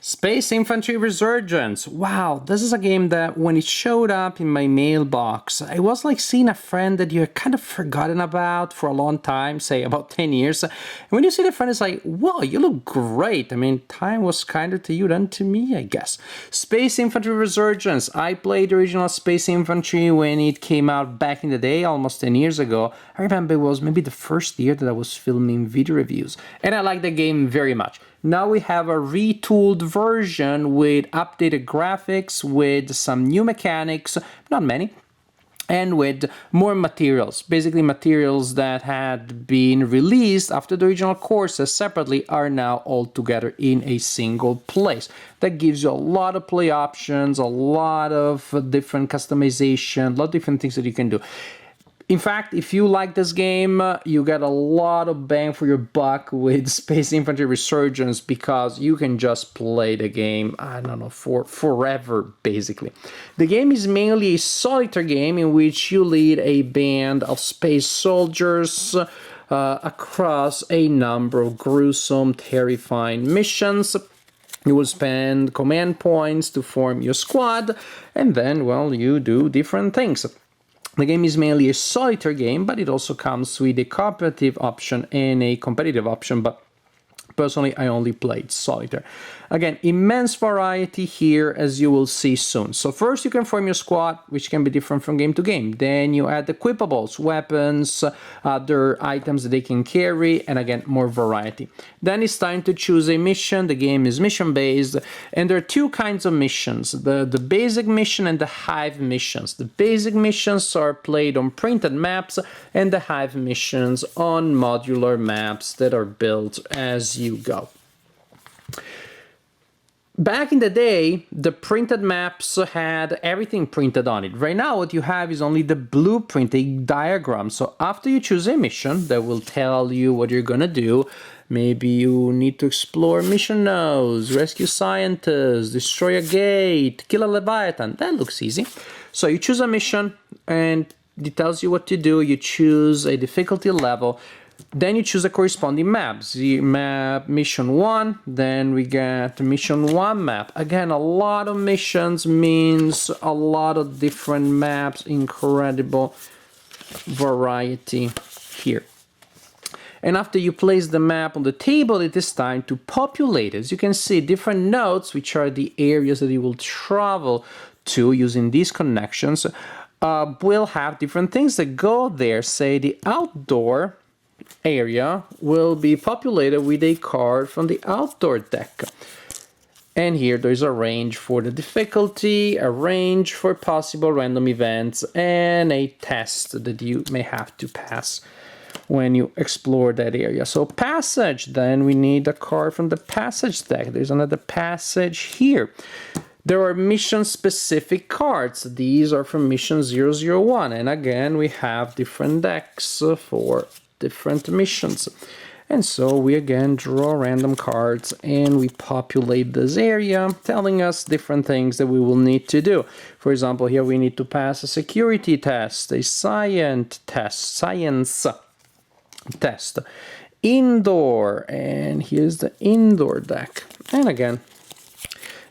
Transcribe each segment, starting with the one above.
Space Infantry Resurgence. Wow, this is a game that when it showed up in my mailbox, it was like seeing a friend that you had kind of forgotten about for a long time, say about 10 years. And when you see the friend, it's like, whoa, you look great. I mean, time was kinder to you than to me, I guess. Space Infantry Resurgence. I played the original Space Infantry when it came out back in the day, almost 10 years ago. I remember it was maybe the first year that I was filming video reviews. And I like the game very much. Now we have a retooled version with updated graphics, with some new mechanics, not many, and with more materials. Basically materials that had been released after the original courses separately are now all together in a single place. That gives you a lot of play options, a lot of different customization, a lot of different things that you can do. In fact, if you like this game, you get a lot of bang for your buck with Space Infantry Resurgence because you can just play the game, I don't know, for forever, basically. The game is mainly a solitaire game in which you lead a band of space soldiers across a number of gruesome, terrifying missions. You will spend command points to form your squad, and then, well, you do different things. The game is mainly a solitaire game, but it also comes with a cooperative option and a competitive option, but personally I only played solitaire. Again, immense variety here, as you will see soon. So first you can form your squad, which can be different from game to game. Then you add equipables, weapons, other items that they can carry, and again, more variety. Then it's time to choose a mission. The game is mission-based, and there are two kinds of missions, the basic mission and the hive missions. The basic missions are played on printed maps, and the hive missions on modular maps that are built as you go. Back in the day, the printed maps had everything printed on it. Right now, what you have is only the blueprint, a diagram. So after you choose a mission that will tell you what you're gonna do, maybe you need to explore mission nodes, rescue scientists, destroy a gate, kill a Leviathan. That looks easy. So you choose a mission and it tells you what to do. You choose a difficulty level. Then you choose a corresponding map. The map mission 1, then we get mission 1 map. Again, a lot of missions means a lot of different maps, incredible variety here. And after you place the map on the table, it is time to populate it. As you can see, different nodes, which are the areas that you will travel to using these connections, will have different things that go there. Say the outdoor area will be populated with a card from the outdoor deck. And here there's a range for the difficulty, a range for possible random events, and a test that you may have to pass when you explore that area. So passage, then we need a card from the passage deck. There's another passage here. There are mission-specific cards. These are from mission 001. And again, we have different decks for different missions. And so we again draw random cards and we populate this area, telling us different things that we will need to do. For example, here we need to pass a security test, a science test, indoor, and here's the indoor deck. And again,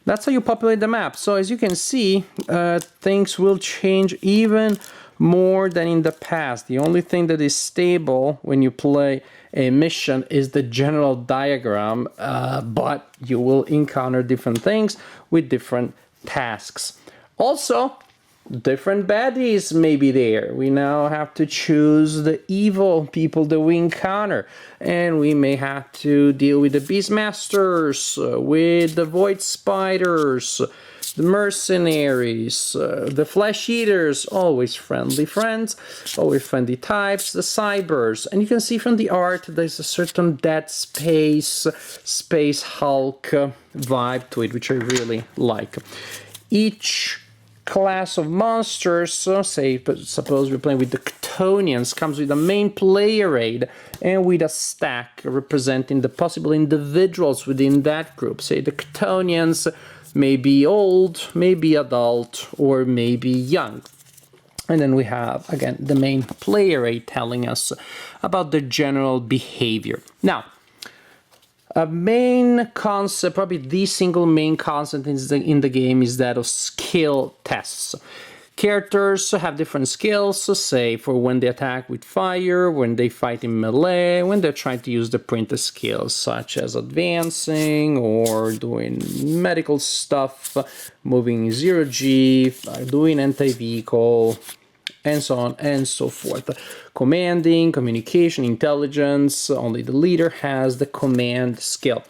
that's how you populate the map. So as you can see, things will change even more than in the past. The only thing that is stable when you play a mission is the general diagram, but you will encounter different things with different tasks. Also, different baddies may be there. We now have to choose the evil people that we encounter, and we may have to deal with the Beastmasters, with the Void Spiders, the mercenaries, the flesh eaters, always friendly friends, always friendly types, the cybers. And you can see from the art there's a certain Dead Space, Space Hulk vibe to it, which I really like. Each class of monsters, suppose we're playing with the Chthonians, comes with a main player aid and with a stack representing the possible individuals within that group. Say the Chthonians may be old, maybe adult, or maybe young. And then we have, again, the main player aid telling us about the general behavior. Now, A main concept, probably the single main concept in the game, is that of skill tests. Characters have different skills, say for when they attack with fire, when they fight in melee, when they're trying to use the printed skills, such as advancing or doing medical stuff, moving 0G, doing anti-vehicle, and so on and so forth. Commanding, communication, intelligence, only the leader has the command skill.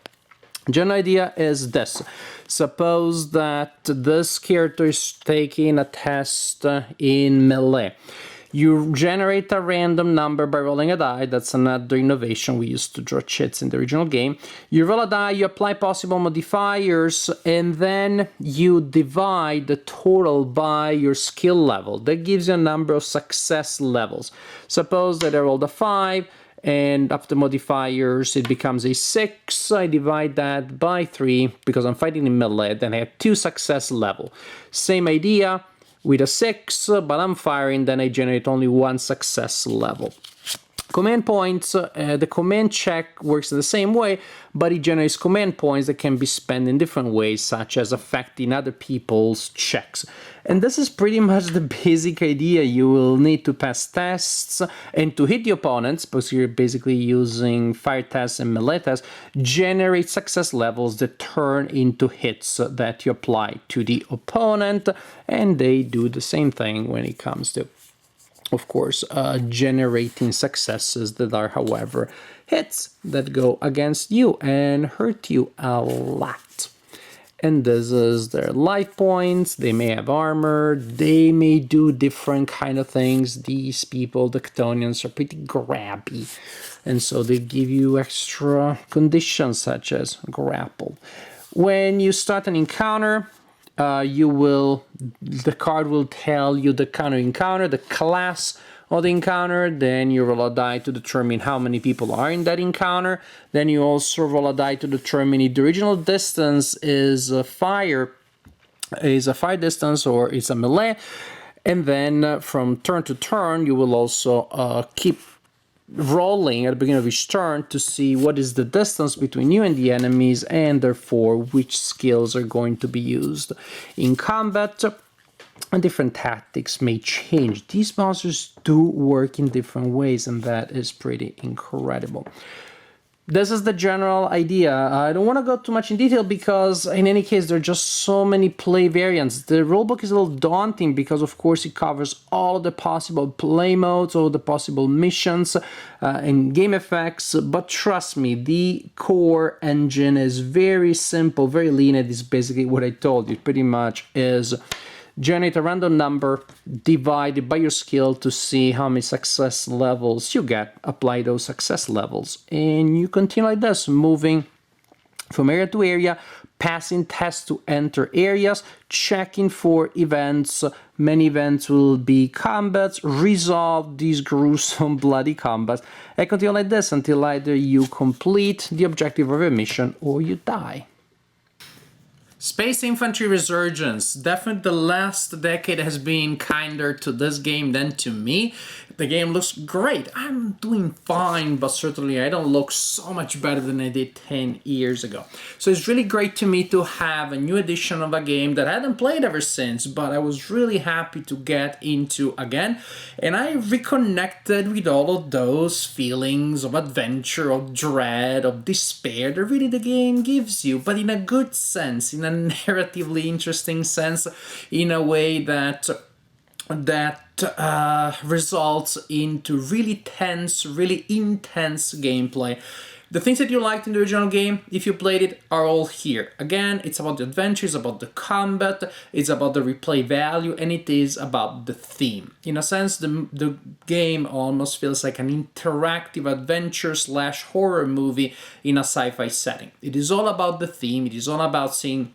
General idea is this. Suppose that this character is taking a test in melee. You generate a random number by rolling a die. That's another innovation we used to draw cheats in the original game. You roll a die, you apply possible modifiers, and then you divide the total by your skill level. That gives you a number of success levels. Suppose that I rolled a 5, and after modifiers it becomes a 6. I divide that by 3 because I'm fighting in melee, then I have 2 success level. Same idea with a 6, but I'm firing, then I generate only 1 success level. Command points, the command check works in the same way, but it generates command points that can be spent in different ways, such as affecting other people's checks. And this is pretty much the basic idea. You will need to pass tests, and to hit the opponents, because you're basically using fire tests and melee tests, generate success levels that turn into hits that you apply to the opponent, and they do the same thing when it comes to, of course, generating successes that are, however, hits that go against you and hurt you a lot. And this is their life points. They may have armor. They may do different kind of things. These people, the Chthonians, are pretty grabby. And so they give you extra conditions such as grapple. When you start an encounter, the card will tell you the kind of encounter, the class of the encounter, then you roll a die to determine how many people are in that encounter. Then you also roll a die to determine if the original distance is a fire distance or it's a melee. And then from turn to turn, you will also keep rolling at the beginning of each turn to see what is the distance between you and the enemies, and therefore which skills are going to be used in combat. And different tactics may change. These monsters do work in different ways, and that is pretty incredible. This is the general idea. I don't want to go too much in detail because in any case there are just so many play variants. The rulebook is a little daunting because of course it covers all the possible play modes, all the possible missions and game effects, but trust me, the core engine is very simple, very lean. It is basically what I told you. It pretty much is generate a random number, divide it by your skill to see how many success levels you get, apply those success levels, and you continue like this, moving from area to area, passing tests to enter areas, checking for events. Many events will be combats, resolve these gruesome bloody combats, and continue like this until either you complete the objective of your mission or you die. Space Infantry Resurgence. Definitely the last decade has been kinder to this game than to me. The game looks great. I'm doing fine, but certainly I don't look so much better than I did 10 years ago. So it's really great to me to have a new edition of a game that I hadn't played ever since, but I was really happy to get into again. And I reconnected with all of those feelings of adventure, of dread, of despair that really the game gives you, but in a good sense, in a narratively interesting sense, in a way that results into really tense, really intense gameplay. The things that you liked in the original game, if you played it, are all here. Again, it's about the adventure, it's about the combat, it's about the replay value, and it is about the theme. In a sense, the game almost feels like an interactive adventure / horror movie in a sci-fi setting. It is all about the theme, it is all about seeing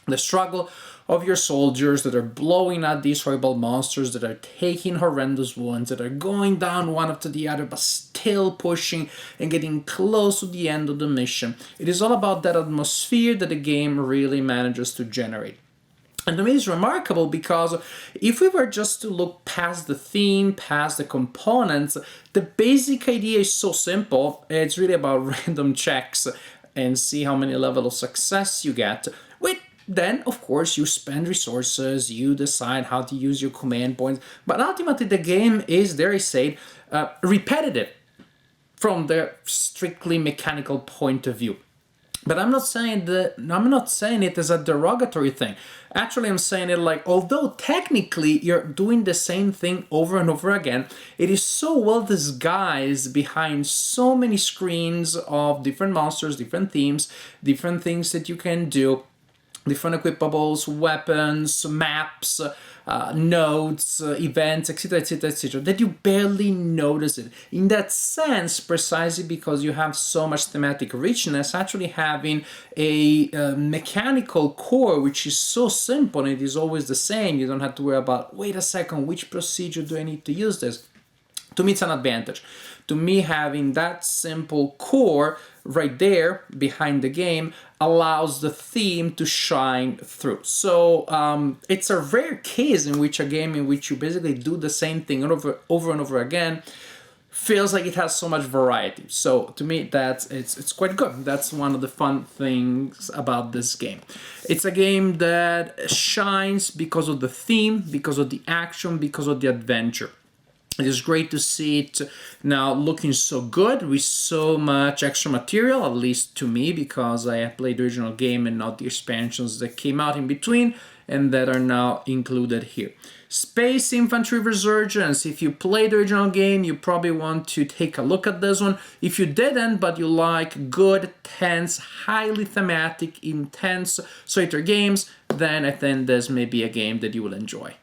the struggle of your soldiers that are blowing at these horrible monsters, that are taking horrendous wounds, that are going down one after the other, but still pushing and getting close to the end of the mission. It is all about that atmosphere that the game really manages to generate. And to me it's remarkable because if we were just to look past the theme, past the components, the basic idea is so simple. It's really about random checks. and see how many level of success you get. Then, of course, you spend resources, you decide how to use your command points, but ultimately the game is, dare I say, repetitive from the strictly mechanical point of view. But I'm not saying it as a derogatory thing. Actually, I'm saying it like, although technically you're doing the same thing over and over again, it is so well disguised behind so many screens of different monsters, different themes, different things that you can do, different equipables, weapons, maps, nodes, events, etc., etc., etc., that you barely notice it. In that sense, precisely because you have so much thematic richness, actually having a mechanical core which is so simple and it is always the same, you don't have to worry about, wait a second, which procedure do I need to use this? To me, it's an advantage. To me, having that simple core right there behind the game allows the theme to shine through. So it's a rare case in which a game in which you basically do the same thing over and over again feels like it has so much variety. So to me, it's quite good. That's one of the fun things about this game. It's a game that shines because of the theme, because of the action, because of the adventure. It is great to see it now looking so good with so much extra material, at least to me, because I have played the original game and not the expansions that came out in between and that are now included here. Space Infantry Resurgence. If you played the original game, you probably want to take a look at this one. If you didn't, but you like good, tense, highly thematic, intense solitaire games, then I think this may be a game that you will enjoy.